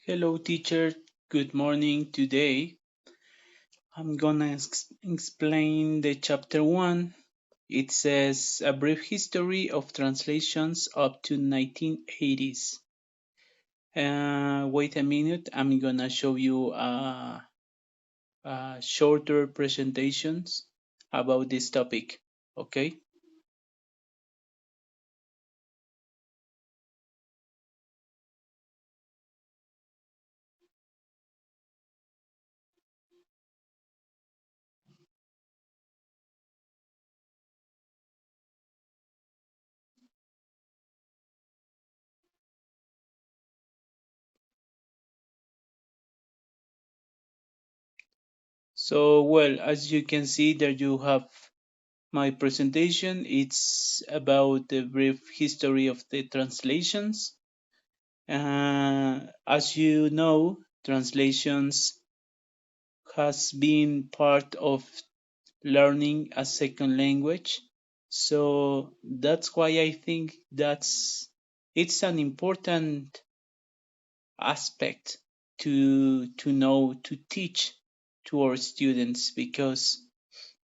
Hello, teacher. Good morning. Today I'm gonna explain the chapter 1. It says a brief history of translations up to 1980s. Wait a minute. I'm gonna show you shorter presentations about this topic. Okay. So, well, as you can see, there you have my presentation. It's about the brief history of the translations. As you know, translations has been part of learning a second language. So that's why I think it's an important aspect to know to teach to our students because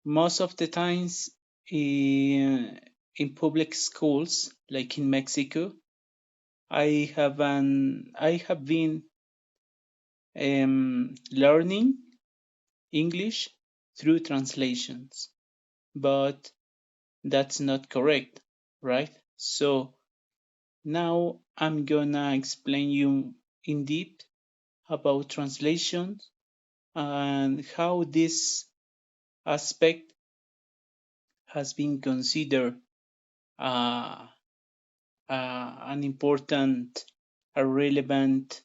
most of the times in public schools like in Mexico I have been learning English through translations, but that's not correct, right? So now I'm gonna explain you in depth about translations and how this aspect has been considered uh, an important, a relevant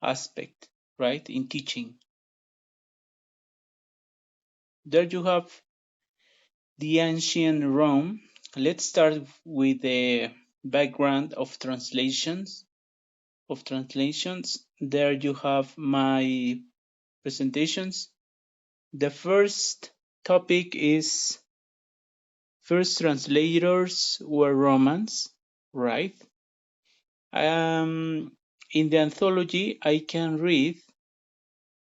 aspect, right, in teaching. There you have the ancient Rome. Let's start with the background of translations. There you have my presentations. The first topic is first translators were Romans, right? In the anthology, I can read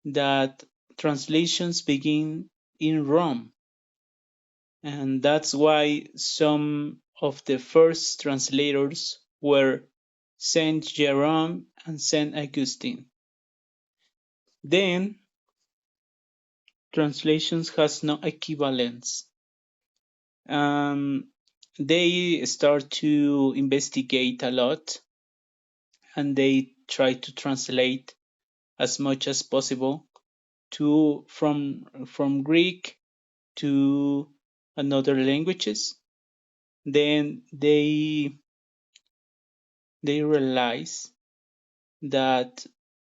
that translations begin in Rome, and that's why some of the first translators were Saint Jerome and Saint Augustine. Then translations has no equivalence. Um, they start to investigate a lot and they try to translate as much as possible to from Greek to another languages. Then they realize that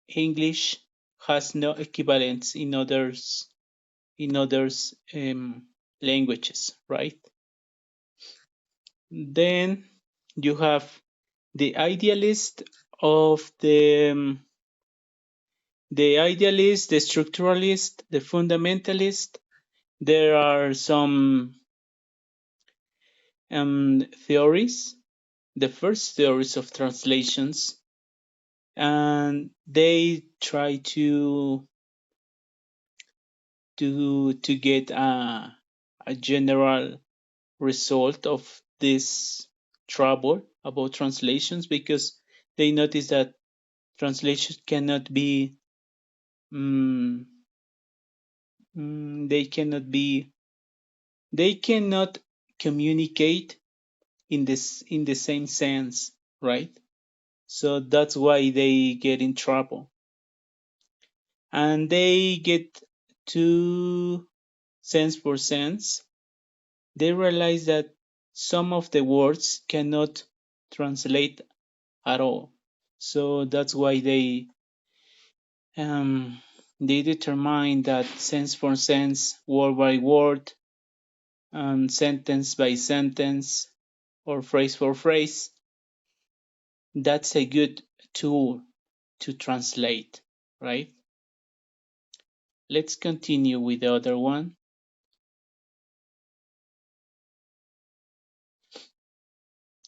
English has no equivalence in others languages, right? Then you have the idealist of the idealist, the structuralist, the fundamentalist. There are some theories, the first theories of translations, and they try to get a general result of this trouble about translations because they notice that translations cannot be mm, they cannot be they cannot communicate in the same sense, right? So that's why they get in trouble, and they get to sense for sense. They realize that some of the words cannot translate at all. So that's why um, they determine that sense for sense, word by word, and sentence by sentence, or phrase for phrase, that's a good tool to translate, right? Let's continue with the other one.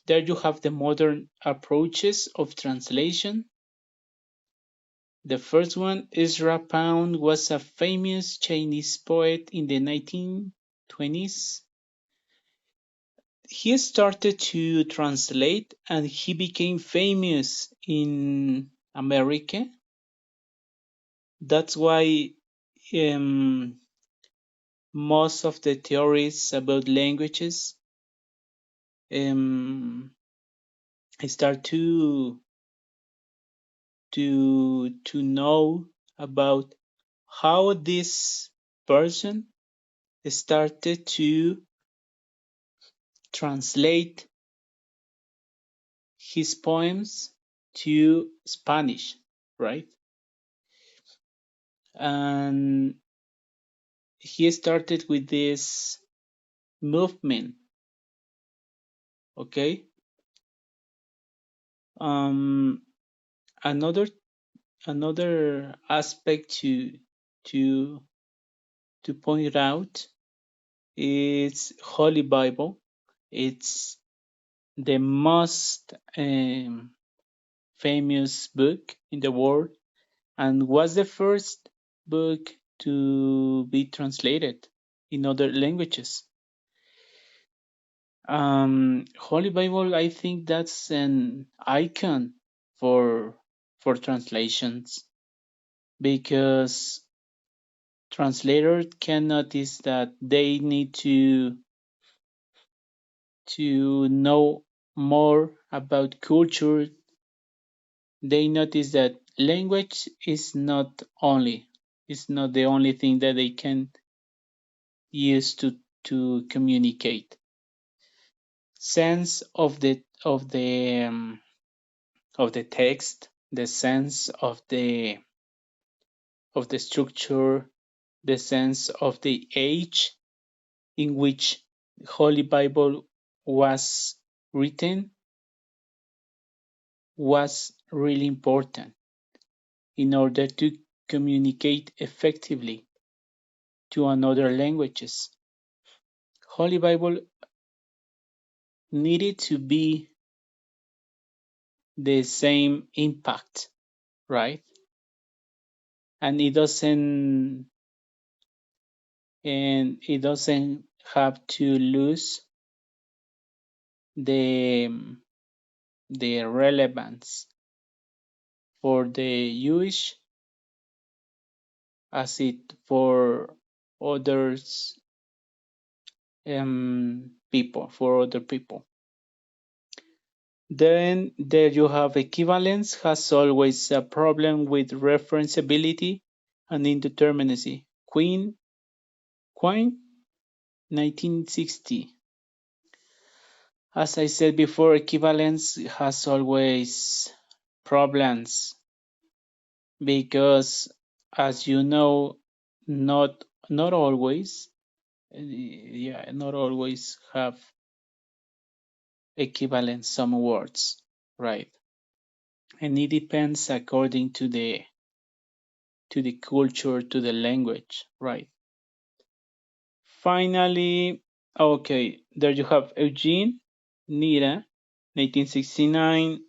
There you have the modern approaches of translation. The first one, Ezra Pound, was a famous Chinese poet in the 1920s. He started to translate and he became famous in America. That's why um, most of the theories about languages um, start to know about how this person started to translate his poems to Spanish, right? And he started with this movement, okay? Um, another another aspect to to point out is Holy Bible. It's the most famous book in the world and was the first book to be translated in other languages. Holy Bible, I think that's an icon for for translations because translators can notice that they need to know more about culture. They notice that language is not the only thing that they can use to communicate. Sense of the text, the sense of the structure, the sense of the age in which Holy Bible was written was really important in order to communicate effectively to another languages. Holy Bible needed to be the same impact, right? And it doesn't have to lose the the relevance for the Jewish as it for others people for other people. Then there you have equivalence has always a problem with referenceability and indeterminacy. Quine 1960. As I said before, equivalence has always problems because, as you know, not always, not always have equivalent some words, right? And it depends according to the culture, to the language, right? Finally, okay, there you have Eugene Nida, 1969,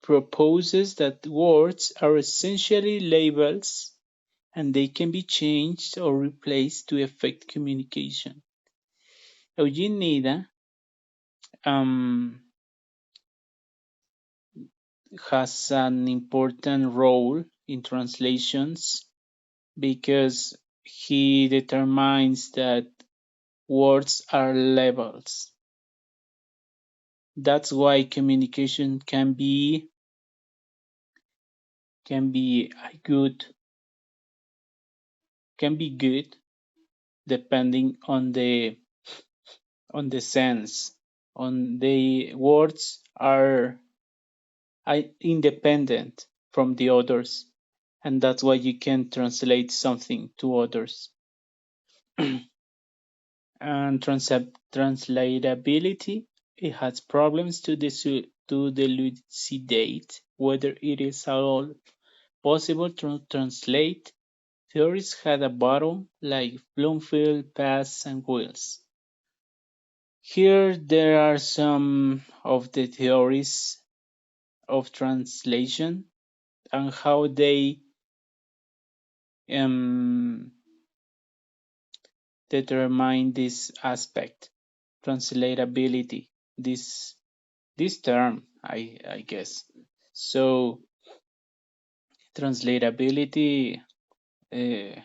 proposes that words are essentially labels and they can be changed or replaced to affect communication. Eugene Nida um, has an important role in translations because he determines that words are labels. That's why communication can be good can be good depending on the sense. On the words are independent from the others, and that's why you can translate something to others. And translatability, it has problems to elucidate whether it is at all possible to translate. Theories had a bottom like Bloomfield, Pass, and Wills. Here there are some of the theories of translation and how they um, determine this aspect, translatability, this term, I guess. So translatability, uh,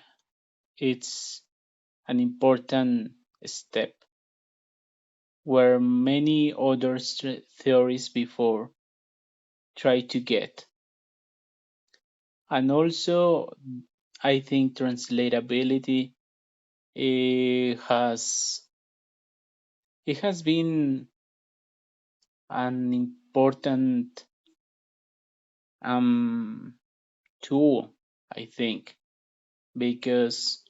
it's an important step where many other theories before try to get. And also, I think translatability, has it has been an important um, tool, I think, because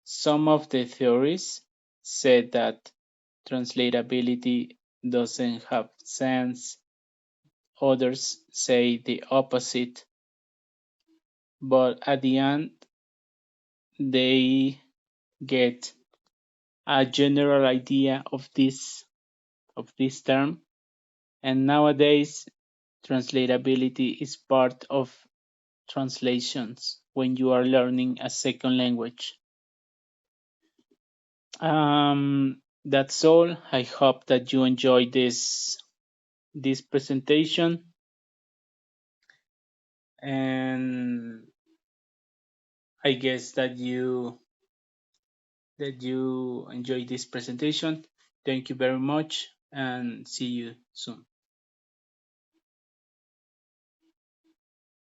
some of the theories said that translatability doesn't have sense. Others say the opposite, but at the end, they get a general idea of this term. And nowadays, translatability is part of translations when you are learning a second language. That's all. I hope that you enjoyed this presentation, and I guess that you enjoyed this presentation. Thank you very much, and see you soon.